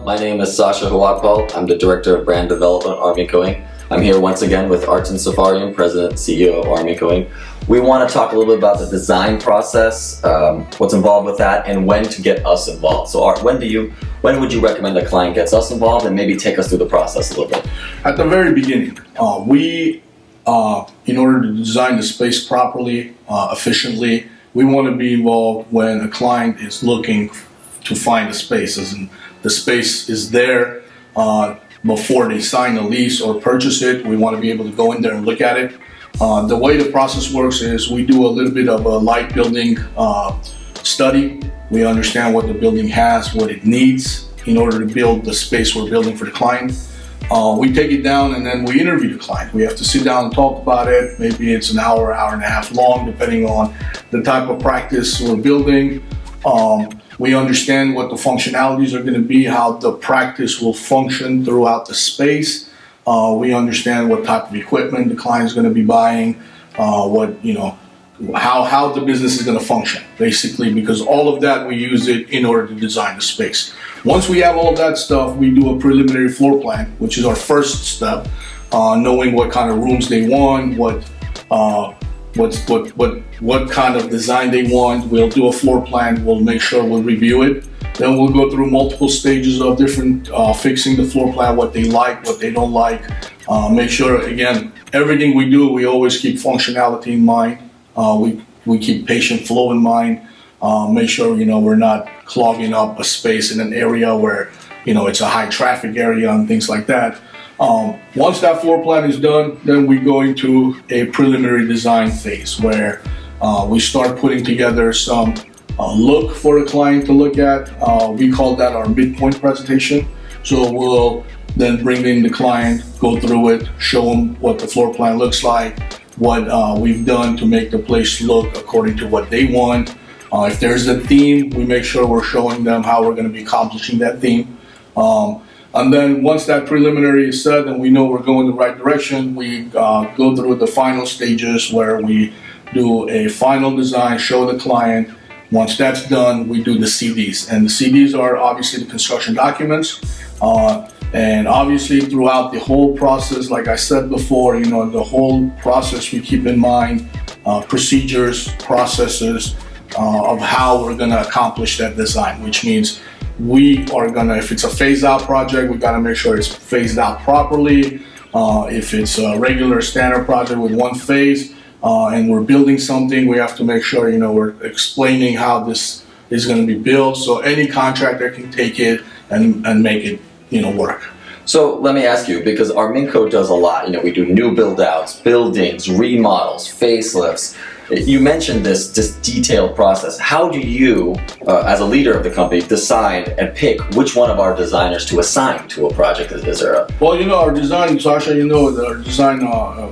my name is Sasha Hawatpal. I'm the Director of Brand Development at Arminco Inc. I'm here once again with Artin Safarian, President and CEO of Arminco Inc. We want to talk a little bit about the design process, what's involved with that, and when to get us involved. So Art, when would you recommend a client gets us involved, and maybe take us through the process a little bit? At the very beginning, in order to design the space properly, efficiently, we want to be involved when a client is looking to find a space, as in the space is there before they sign a lease or purchase it. We want to be able to go in there and look at it. The way the process works is we do a little bit of a light building study. We understand what the building has, what it needs in order to build the space we're building for the client. We take it down and then we interview the client. We have to sit down and talk about it. Maybe it's an hour, hour and a half long, depending on the type of practice we're building. We understand what the functionalities are going to be, how the practice will function throughout the space. We understand what type of equipment the client is going to be buying, how the business is going to function, basically, because all of that we use it in order to design the space. Once we have all of that stuff, we do a preliminary floor plan, which is our first step, knowing what kind of rooms they want, what kind of design they want. We'll do a floor plan. We'll make sure we'll review it. Then we'll go through multiple stages of different fixing the floor plan, what they like, what they don't like. Make sure, again, everything we do, we always keep functionality in mind. We keep patient flow in mind. Make sure, we're not clogging up a space in an area where, it's a high traffic area and things like that. Once that floor plan is done, then we go into a preliminary design phase where we start putting together some look for a client to look at. We call that our midpoint presentation. So we'll then bring in the client, go through it, show them what the floor plan looks like, what we've done to make the place look according to what they want. If there's a theme, we make sure we're showing them how we're going to be accomplishing that theme. And then once that preliminary is set and we know we're going the right direction, we go through the final stages where we do a final design, show the client. Once that's done, we do the CDs. And the CDs are obviously the construction documents. And obviously throughout the whole process, like I said before, the whole process we keep in mind procedures, processes of how we're going to accomplish that design, which means we are going to, if it's a phase out project, we got to make sure it's phased out properly. If it's a regular standard project with one phase and we're building something, we have to make sure, we're explaining how this is going to be built so any contractor can take it and make it, work. So let me ask you, because Arminco does a lot. We do new build outs, buildings, remodels, facelifts. You mentioned this detailed process. How do you, as a leader of the company, decide and pick which one of our designers to assign to a project? Is there a... Well, our design, Sasha, our design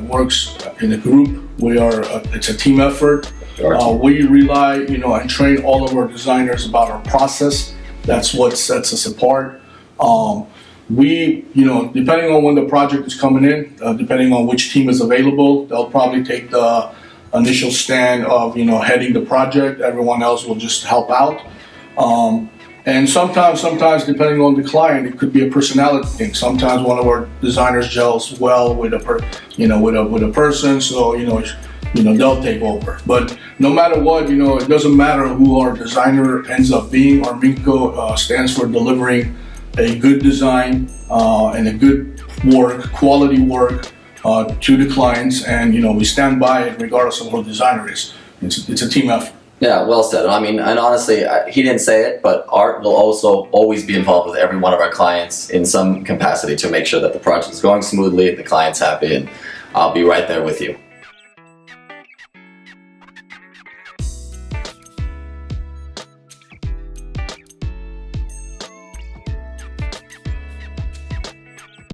works in a group. It's a team effort. We rely, and train all of our designers about our process. That's what sets us apart. We, depending on when the project is coming in, depending on which team is available, they'll probably take the initial stand of, heading the project. Everyone else will just help out. And sometimes, depending on the client, it could be a personality thing. Sometimes one of our designers gels well with a person, so, they'll take over. But no matter what, it doesn't matter who our designer ends up being. Arminco stands for delivering a good design and a good work, quality work to the clients, and we stand by it regardless of who the designer is. It's a team effort. Yeah, well said. And honestly, he didn't say it, but Art will also always be involved with every one of our clients in some capacity to make sure that the project is going smoothly, the client's happy, and I'll be right there with you.